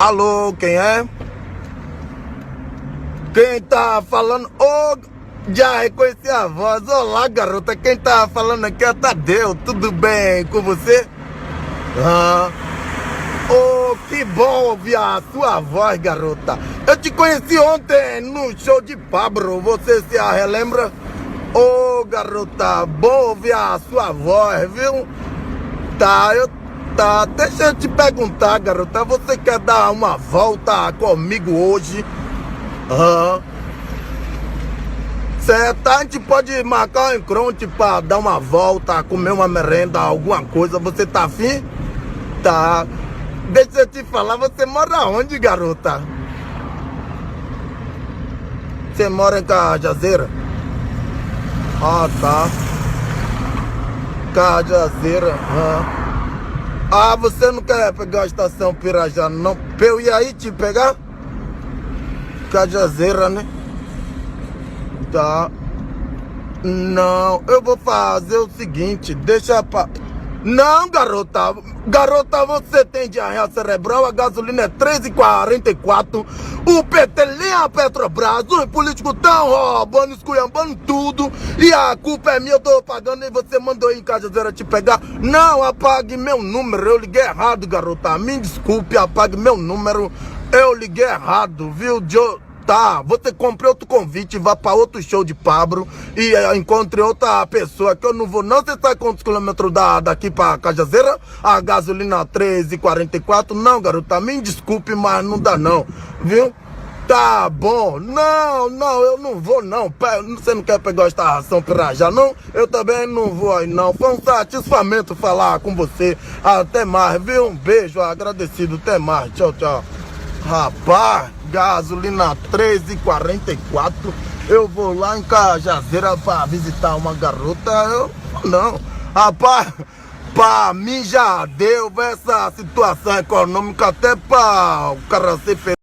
Alô, quem é? Quem tá falando? Oh, já reconheci a voz. Olá, garota. Quem tá falando aqui é Tadeu. Tudo bem com você? Oh, que bom ouvir a sua voz, garota. Eu te conheci ontem no show de Pablo. Você se relembra? Oh, garota, bom ouvir a sua voz, viu? Tá, deixa eu te perguntar, garota. Você quer dar uma volta comigo hoje? Certo, a gente pode marcar um encontro pra dar uma volta, comer uma merenda, alguma coisa. Você tá afim? Tá. Deixa eu te falar, você mora onde, garota? Você mora em Cajazeira? Ah, tá. Cajazeira, Ah, você não quer pegar a estação Pirajá, não? Pra eu ir aí te pegar? Cajazeira, né? Tá. Não, eu vou fazer o seguinte, deixa pra... Não, garota. Garota, você tem diarreia cerebral, a gasolina é 13,44. O PT nem a Petrobras, os políticos estão roubando, esculhambando tudo. E a culpa é minha, eu tô pagando e você mandou ir em Cajazeira te pegar. Não, apague meu número, eu liguei errado, garota. Me desculpe, apague meu número. Eu liguei errado, viu, Joe? Tá, você compre outro convite, vá pra outro show de Pablo e encontre outra pessoa que eu não vou. Não, você sabe quantos quilômetros daqui pra Cajazeira? A gasolina 13,44. Não, garota, me desculpe, mas não dá não, viu? Tá bom. Não, eu não vou não. Você não quer pegar a estação Pirajá, não? Eu também não vou aí não. Foi um satisfamento falar com você. Até mais, viu? Um beijo, agradecido. Até mais. Tchau, tchau. Rapaz, gasolina 13,44. Eu vou lá em Cajazeira pra visitar uma garota. Eu não. Rapaz, pra mim já deu essa situação econômica até pra o cara ser feliz.